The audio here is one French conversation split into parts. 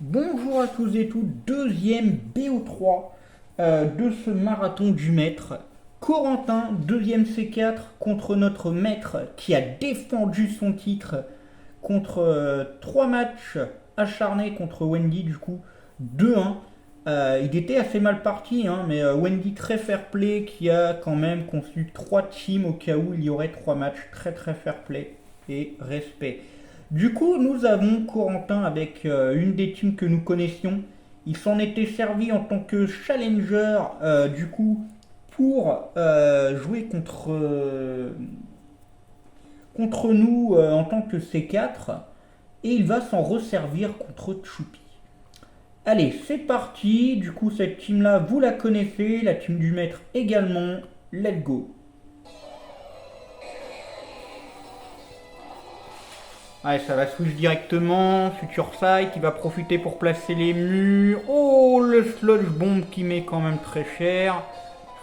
Bonjour à tous et toutes, deuxième BO3 de ce marathon du maître. Corentin, deuxième C4 contre notre maître qui a défendu son titre contre trois matchs acharnés contre Wendy du coup 2-1. Il était assez mal parti, hein, mais Wendy très fair play qui a quand même conçu trois teams au cas où il y aurait trois matchs. Très très fair play et respect. Du coup, nous avons Corentin avec une des teams que nous connaissions. Il s'en était servi en tant que challenger, du coup, pour jouer contre nous en tant que C4. Et il va s'en resservir contre Choupi. Allez, c'est parti. Du coup, cette team-là, vous la connaissez. La team du maître également. Let's go. Allez, ça va switch directement. Future Sight, il va profiter pour placer les murs. Oh, le sludge bomb qui met quand même très cher.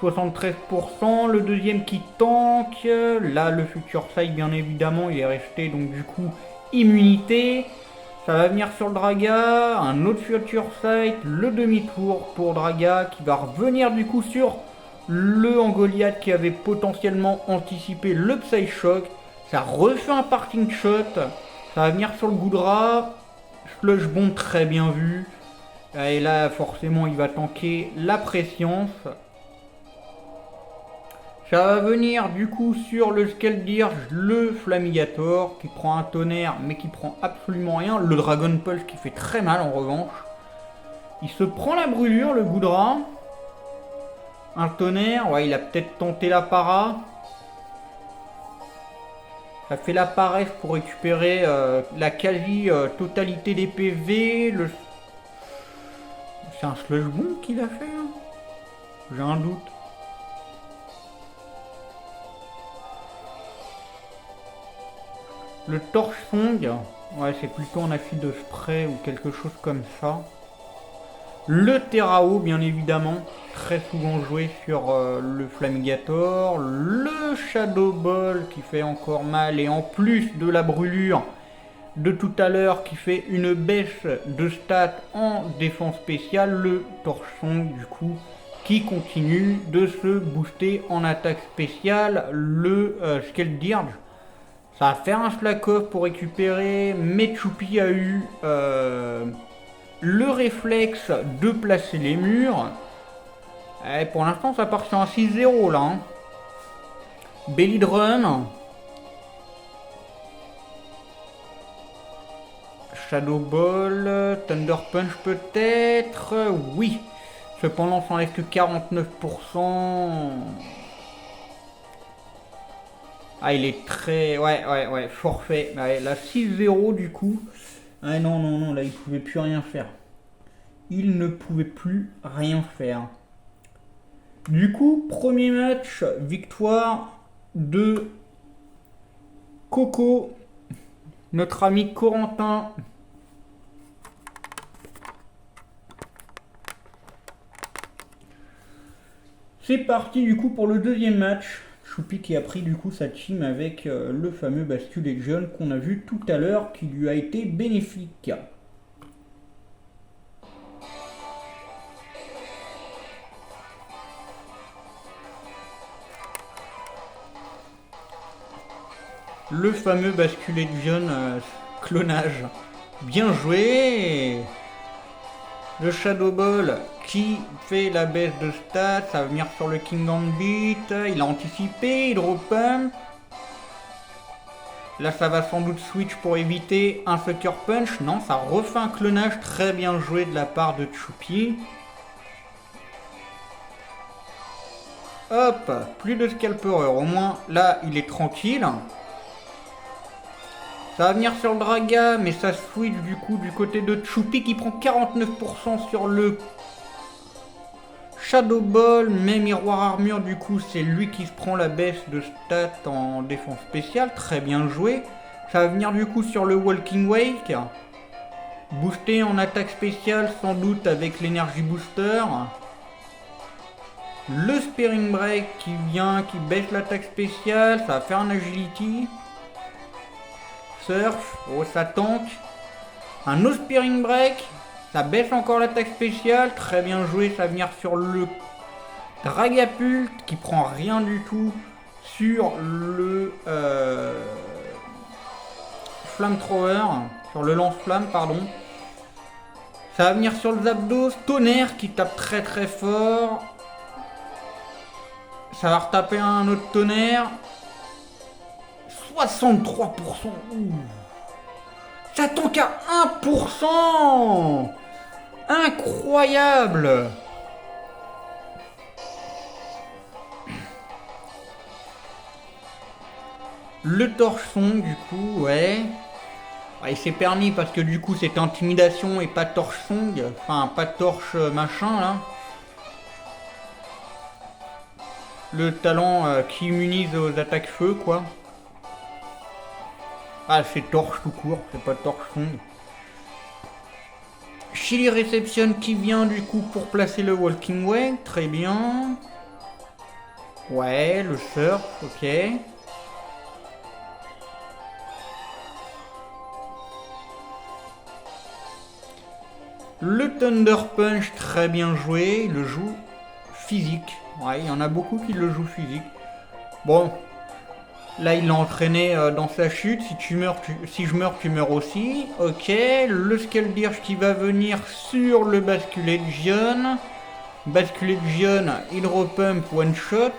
73%. Le deuxième qui tank. Là, le Future Sight, bien évidemment, il est resté donc du coup immunité. Ça va venir sur le Draga. Un autre Future Sight. Le demi-tour pour Draga qui va revenir du coup sur le Angoliath qui avait potentiellement anticipé le Psy-Shock. Ça refait un parting shot. Ça va venir sur le Goudra. Slush bomb très bien vu. Et là, forcément, il va tanker la préscience. Ça va venir du coup sur le Skeldirge, le Flamigator qui prend un tonnerre mais qui prend absolument rien. Le Dragon Pulse qui fait très mal en revanche. Il se prend la brûlure, le Goudra. Un tonnerre, ouais, il a peut-être tenté la para. Ça fait la paresse pour récupérer la quasi-totalité des PV. C'est un slush bomb qu'il a fait, hein. J'ai un doute. Le Torch Song, ouais, c'est plutôt un acide spray ou quelque chose comme ça. Le Terrao, bien évidemment, très souvent joué sur le Flamigator. Le Shadow Ball qui fait encore mal. Et en plus de la brûlure de tout à l'heure qui fait une baisse de stats en défense spéciale. Le Torchon, du coup, qui continue de se booster en attaque spéciale. Le Skeldirge. Ça va faire un slack off pour récupérer. Mais Choupi a eu le réflexe de placer les murs. Et pour l'instant, ça part sur un 6-0 là. Hein. Belly Drum. Shadow Ball. Thunder Punch peut-être. Oui. Cependant, ça enlève que 49%. Ah, il est très... Ouais, forfait. Ouais, là, 6-0 du coup. Ah non, là, il pouvait plus rien faire. Il ne pouvait plus rien faire. Du coup, premier match, victoire de Coco, notre ami Corentin. C'est parti du coup pour le deuxième match. Choupi qui a pris du coup sa team avec le fameux Bascule Legion qu'on a vu tout à l'heure qui lui a été bénéfique. Le fameux Bascule Legion clonage. Bien joué. Le Shadow Ball qui fait la baisse de stats, ça va venir sur le King Gambit, il a anticipé, il drop pump. Là ça va sans doute switch pour éviter un Sucker Punch, non ça refait un clonage très bien joué de la part de Choupi. Hop, plus de Scalperer, au moins là il est tranquille. Ça va venir sur le Draga, mais ça switch du coup du côté de Choupi qui prend 49% sur le Shadow Ball, mais Miroir Armure du coup c'est lui qui se prend la baisse de stats en défense spéciale, très bien joué. Ça va venir du coup sur le Walking Wake, boosté en attaque spéciale sans doute avec l'énergie booster. Le Spearing Break qui vient, qui baisse l'attaque spéciale, ça va faire un agility. Surf, oh ça tank. Un No Spearing Break, Ça baisse encore l'attaque spéciale. Très bien joué. Ça va venir sur le Dragapulte qui prend rien du tout sur le Flamethrower. Sur le lance-flamme, pardon. Ça va venir sur le Zapdos. Tonnerre qui tape très très fort. Ça va retaper un autre tonnerre. 63%. Ouh. Ça tank à 1%. Incroyable. Le torchon du coup, ouais. Il s'est permis parce que du coup c'était intimidation et pas torchon. Enfin pas torche machin là. Le talent qui immunise aux attaques feu quoi. Ah c'est torche tout court, c'est pas torchon. Chili Reception qui vient du coup pour placer le Walking Way, très bien. Ouais, le surf, ok. Le Thunder Punch, très bien joué, il le joue physique. Ouais, il y en a beaucoup qui le jouent physique. Bon, là il l'a entraîné dans sa chute. Si je meurs, tu meurs aussi. Ok, le Skeldirge qui va venir sur le Basculegion. Basculegion, Hydropump, One Shot.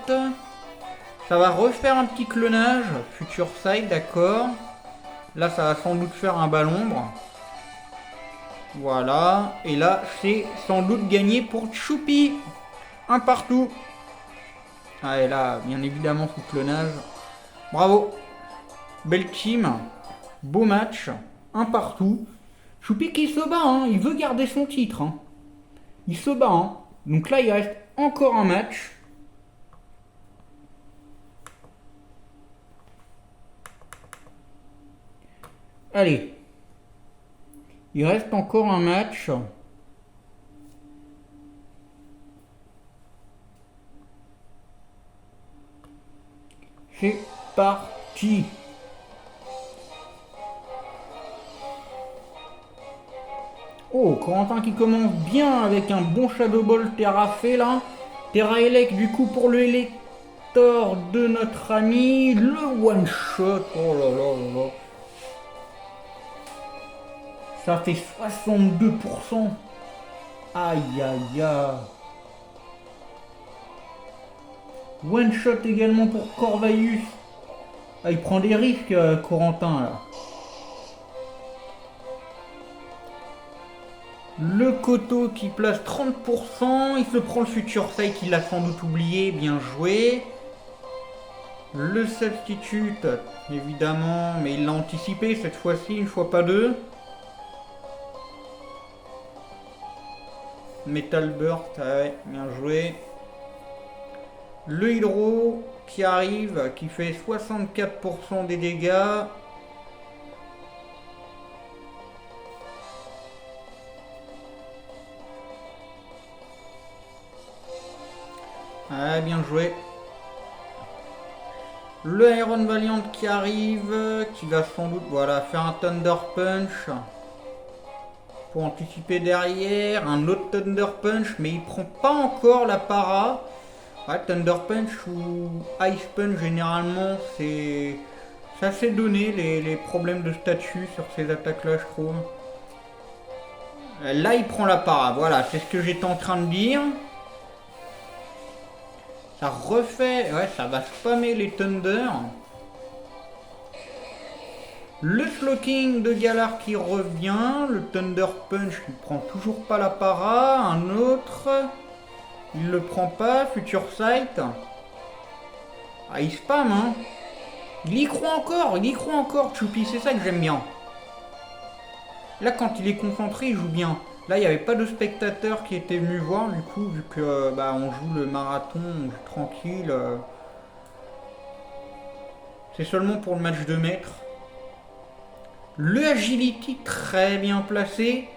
Ça va refaire un petit clonage. Future Sight, d'accord. Là, ça va sans doute faire un ballombre. Voilà. Et là, c'est sans doute gagné pour Choupi. Un partout. Ah, et là, bien évidemment, sous clonage. Bravo. Belle team. Beau match. Un partout. Choupi qui se bat, hein. Il veut garder son titre. Hein. Il se bat. Hein. Donc là, il reste encore un match. Allez. Il reste encore un match. C'est parti. Oh, Corentin qui commence bien avec un bon Shadow Ball Terrafait là. Terra Elec du coup pour le Elector de notre ami. Le One Shot. Oh là là là là. Ça fait 62%. Aïe aïe aïe. One shot également pour Corvaeus. Ah, il prend des risques, Corentin là. Le Koto qui place 30%. Il se prend le Future Sight, il l'a sans doute oublié. Bien joué. Le Substitute, évidemment, mais il l'a anticipé cette fois-ci, une fois pas deux. Metal Burst, ouais, bien joué. Le Hydro qui arrive, qui fait 64% des dégâts. Ah, bien joué. Le Iron Valiant qui arrive, qui va sans doute voilà, faire un Thunder Punch. Pour anticiper derrière, un autre Thunder Punch, mais il prend pas encore la para. Ouais, Thunder Punch ou Ice Punch, généralement, c'est assez donné les problèmes de statut sur ces attaques-là, je trouve. Là, il prend la para, voilà, c'est ce que j'étais en train de dire. Ça refait, ouais, ça va spammer les Thunder. Le Slowking de Galar qui revient, le Thunder Punch qui prend toujours pas la para, un autre, il le prend pas, Future Sight. Ah, il spam, hein. Il y croit encore, Choupi, c'est ça que j'aime bien. Là, quand il est concentré, il joue bien. Là, il n'y avait pas de spectateurs qui étaient venus voir, du coup, vu que bah, on joue le marathon, on joue tranquille. C'est seulement pour le match de maître. Le Agility très bien placé.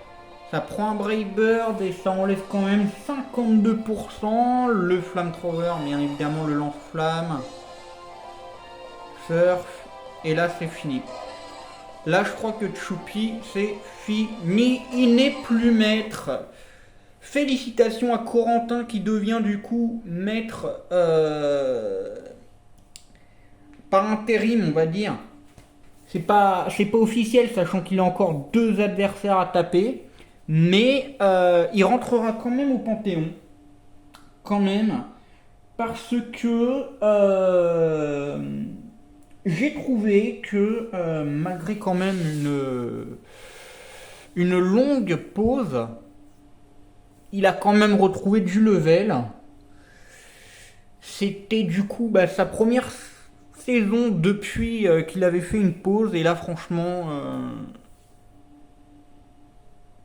Ça prend un Brave Bird et ça enlève quand même 52%. Le Flamethrower, bien évidemment le lance-flamme. Surf. Et là c'est fini. Là, je crois que Choupi, c'est fini. Il n'est plus maître. Félicitations à Corentin qui devient du coup maître par intérim, on va dire. C'est pas officiel, sachant qu'il a encore deux adversaires à taper. Mais il rentrera quand même au Panthéon. Quand même. Parce que j'ai trouvé que malgré quand même une longue pause, il a quand même retrouvé du level. C'était du coup sa première saison depuis qu'il avait fait une pause. Et là, franchement,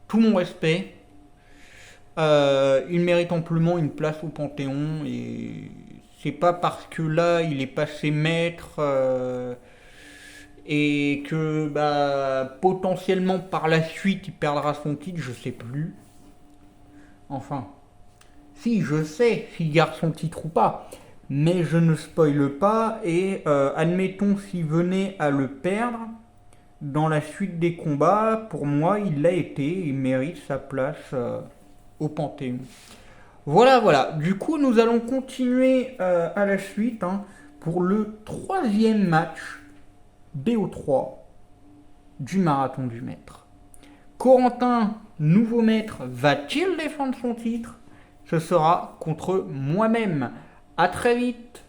tout mon respect. Il mérite amplement une place au Panthéon. Et c'est pas parce que là, il est passé maître et que potentiellement par la suite, il perdra son titre, je sais plus. Enfin, si, je sais s'il garde son titre ou pas, mais je ne spoile pas et admettons s'il venait à le perdre dans la suite des combats, pour moi il l'a été, il mérite sa place au Panthéon. Voilà, voilà. Du coup, nous allons continuer à la suite pour le troisième match BO3 du marathon du maître. Corentin, nouveau maître, va-t-il défendre son titre? Ce sera contre moi-même. A très vite.